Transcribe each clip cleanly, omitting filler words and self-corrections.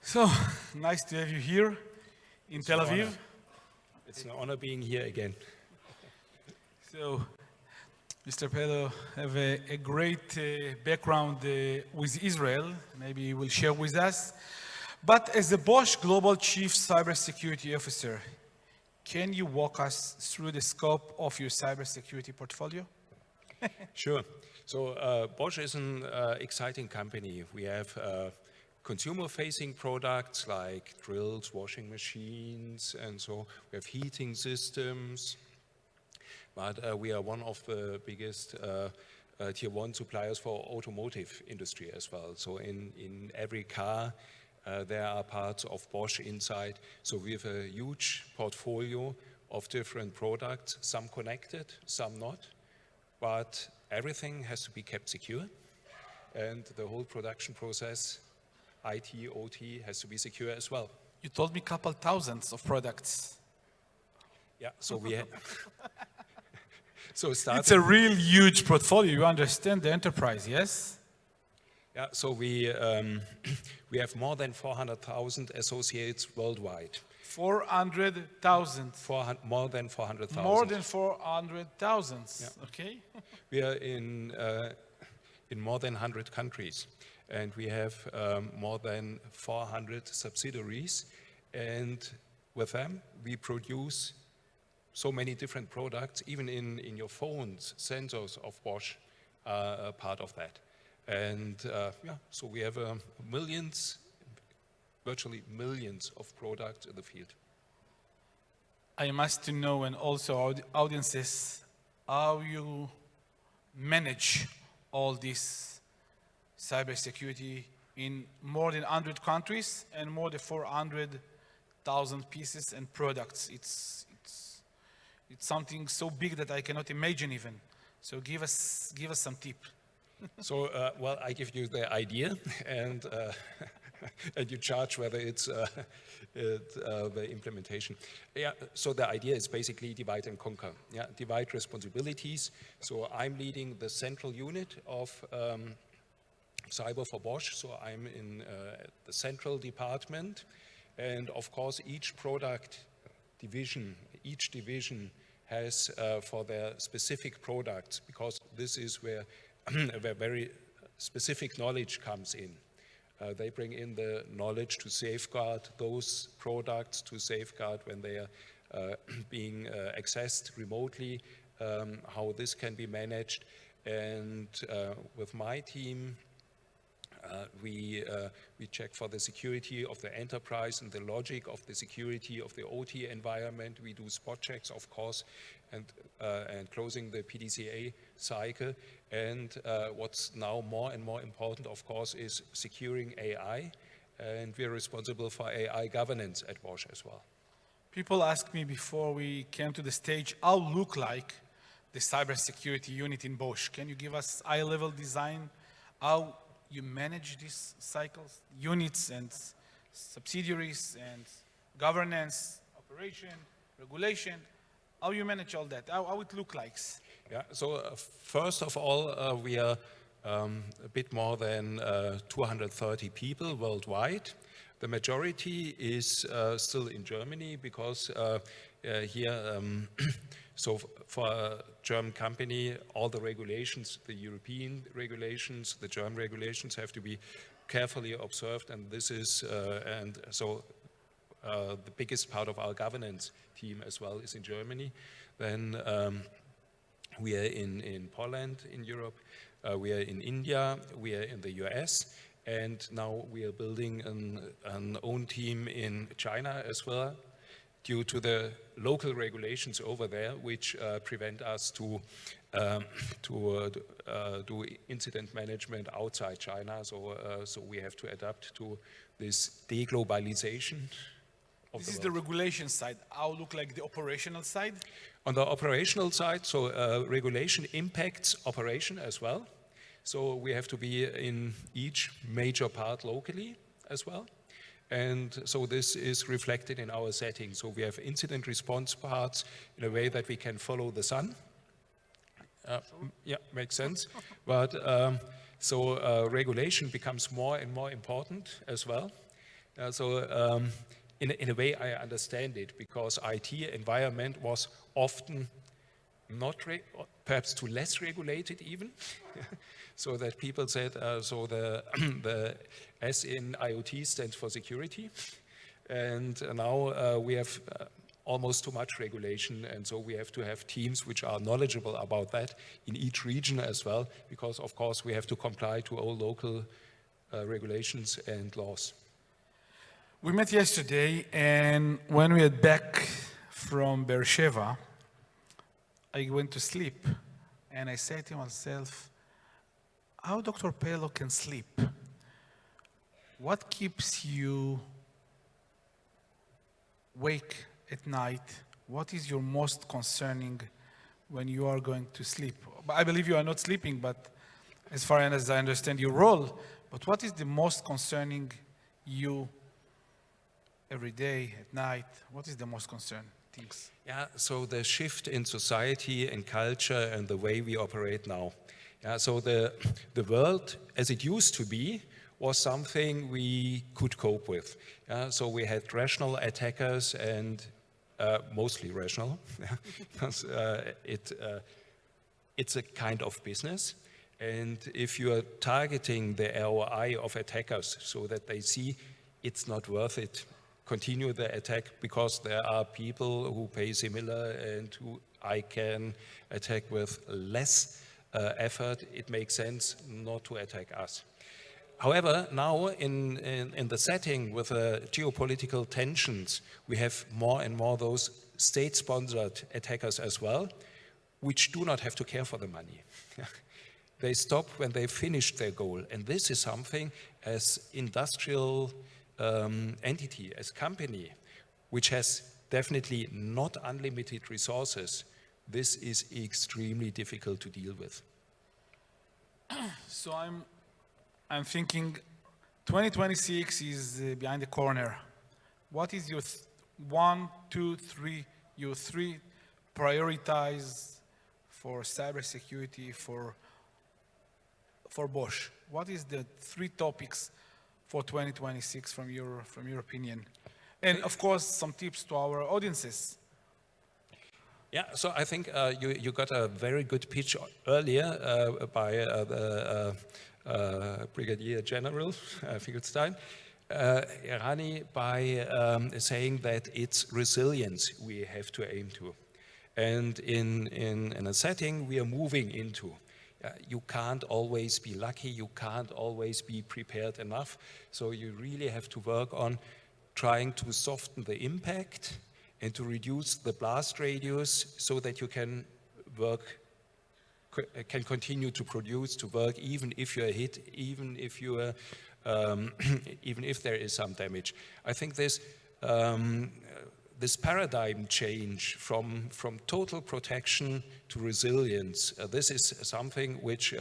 So, nice to have you here in Tel Aviv. It's an honor being here again. So, Mr. Peylo have a great background with Israel, maybe you will share with us. But as a Bosch Global Chief Cybersecurity Officer, can you walk us through the scope of your cybersecurity portfolio? Sure. So Bosch is an exciting company. We have consumer-facing products like drills, washing machines, and so we have heating systems. But we are one of the biggest tier one suppliers for automotive industry as well. So in every car, there are parts of Bosch inside. So we have a huge portfolio of different products, some connected, some not. But everything has to be kept secure. And the whole production process, IT, OT, has to be secure as well. You told me a couple thousands of products. Yeah, so we have... It's a real huge portfolio. You understand the enterprise, yes? Yeah, so we have more than 400,000 associates worldwide. 400,000. More than 400,000. More than 400,000. Yeah. Okay. We are in more than 100 countries, and we have more than 400 subsidiaries, and with them we produce so many different products. Even in your phones, sensors of Bosch are part of that. And yeah, so we have millions, virtually millions of products in the field. I must know, and also audiences, how you manage all this cybersecurity in more than 100 countries and more than 400,000 pieces and products. It's something so big that I cannot imagine even. So give us some tip. So, well, I give you the idea, and and you charge whether it's the implementation. Yeah. So the idea is basically divide and conquer. Yeah, divide responsibilities. So I'm leading the central unit of cyber for Bosch. So I'm in the central department, and of course each product division, each division has for their specific products, because this is where very specific knowledge comes in. They bring in the knowledge to safeguard those products, to safeguard when they are being accessed remotely, how this can be managed. And with my team, we check for the security of the enterprise and the logic of the security of the OT environment. We do spot checks, of course, and closing the PDCA cycle. And what's now more and more important, of course, is securing AI. And we're responsible for AI governance at Bosch as well. People asked me before we came to the stage, how look like the cybersecurity unit in Bosch? Can you give us high-level design? How you manage these cycles, units and subsidiaries and governance, operation, regulation, how you manage all that, how it look like? Yeah, so first of all, we are a bit more than 230 people worldwide. The majority is still in Germany, because here, so for a German company, all the regulations, the European regulations, the German regulations have to be carefully observed, and this is, and so the biggest part of our governance team as well is in Germany. Then we are in Poland, in Europe, we are in India, we are in the US, and now we are building an own team in China as well, due to the local regulations over there, which prevent us to do incident management outside China. So we have to adapt to this deglobalization. This is the regulation side. How look like the operational side? On the operational side, so regulation impacts operation as well. So we have to be in each major part locally as well. And so this is reflected in our setting. So we have incident response parts in a way that we can follow the sun. Yeah, makes sense. But so regulation becomes more and more important as well. In a way, I understand it, because IT environment was often not, perhaps too less regulated even, so that people said, the S in IoT stands for security, and now we have almost too much regulation, and so we have to have teams which are knowledgeable about that in each region as well, because of course we have to comply to all local regulations and laws. We met yesterday, and when we are back from Beersheba, I went to sleep, and I said to myself, how Dr. Peylo can sleep? What keeps you awake at night? What is your most concerning when you are going to sleep? I believe you are not sleeping, but as far as I understand your role, but what is the most concerning you every day, at night? What is the most concerning things? Yeah, so the shift in society and culture and the way we operate now. Yeah, so the world as it used to be was something we could cope with. Yeah, so we had rational attackers, and mostly rational, because it's a kind of business. And if you are targeting the ROI of attackers so that they see it's not worth it, continue the attack, because there are people who pay similar and who I can attack with less effort, it makes sense not to attack us. However, now in the setting with geopolitical tensions, we have more and more those state-sponsored attackers as well, which do not have to care for the money. They stop when they finished their goal. And this is something as industrial entity, as company, which has definitely not unlimited resources, this is extremely difficult to deal with. So I'm thinking 2026 is behind the corner. What is your your three prioritize for cybersecurity for Bosch? What is the 3 topics for 2026 from your opinion? And of course, some tips to our audiences. Yeah, so I think you got a very good pitch earlier by the Brigadier General Finkelstein, Rani, by saying that it's resilience we have to aim to. And in a setting we are moving into, you can't always be lucky, you can't always be prepared enough, so you really have to work on trying to soften the impact and to reduce the blast radius so that you can continue to produce, to work, even if you are hit, even if you are, even if there is some damage. I think this paradigm change from total protection to resilience, this is something which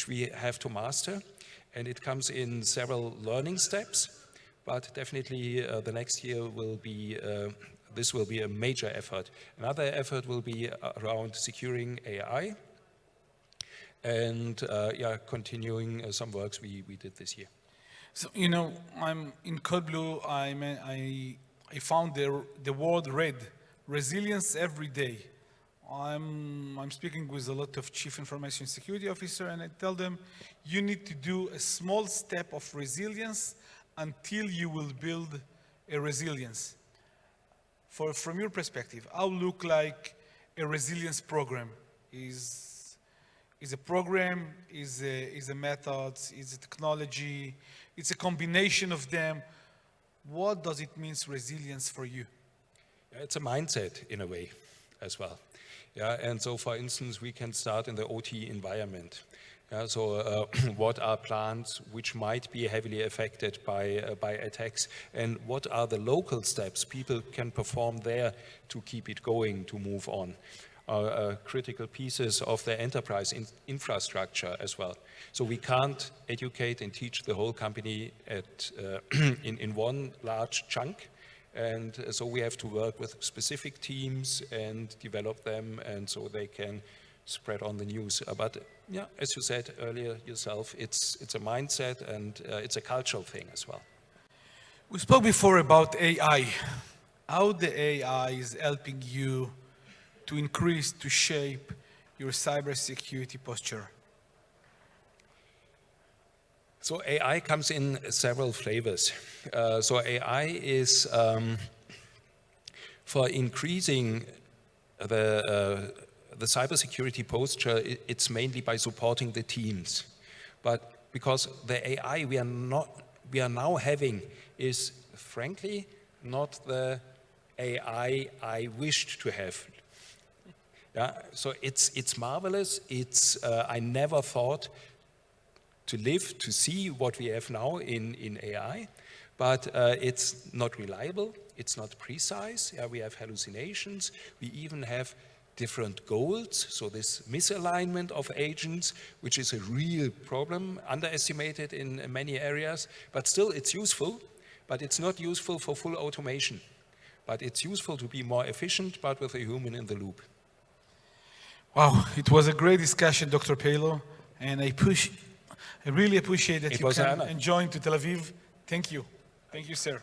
we have to master, and it comes in several learning steps. But definitely the next year will be this will be a major effort. Another effort will be around securing AI and continuing some works we did this year. So, you know, I'm in Code Blue, I found the word RED, resilience every day. I'm speaking with a lot of chief information security officer, and I tell them, you need to do a small step of resilience until you will build a resilience. From your perspective, how look like a resilience program? Is a program, is a method, is a technology, it's a combination of them. What does it mean, resilience, for you? It's a mindset in a way as well. Yeah, and so for instance, we can start in the OT environment. So what are plants which might be heavily affected by attacks, and what are the local steps people can perform there to keep it going, to move on? Critical pieces of the enterprise infrastructure as well. So we can't educate and teach the whole company in one large chunk. And so we have to work with specific teams and develop them, and so they can spread on the news. But yeah, as you said earlier yourself, it's a mindset, and it's a cultural thing as well. We spoke before about AI. How the AI is helping you to increase, to shape your cybersecurity posture? So AI comes in several flavors. So AI is for increasing the cybersecurity posture. It's mainly by supporting the teams, but because the AI we are now having is frankly not the AI I wished to have. Yeah, so it's marvelous. I never thought to live to see what we have now in AI, but it's not reliable. It's not precise. Yeah, we have hallucinations. We even have different goals. So this misalignment of agents, which is a real problem, underestimated in many areas, but still it's useful, but it's not useful for full automation. But it's useful to be more efficient, but with a human in the loop. Wow, it was a great discussion, Dr. Peylo, and I really appreciate that you can join to Tel Aviv. Thank you. Thank you, sir.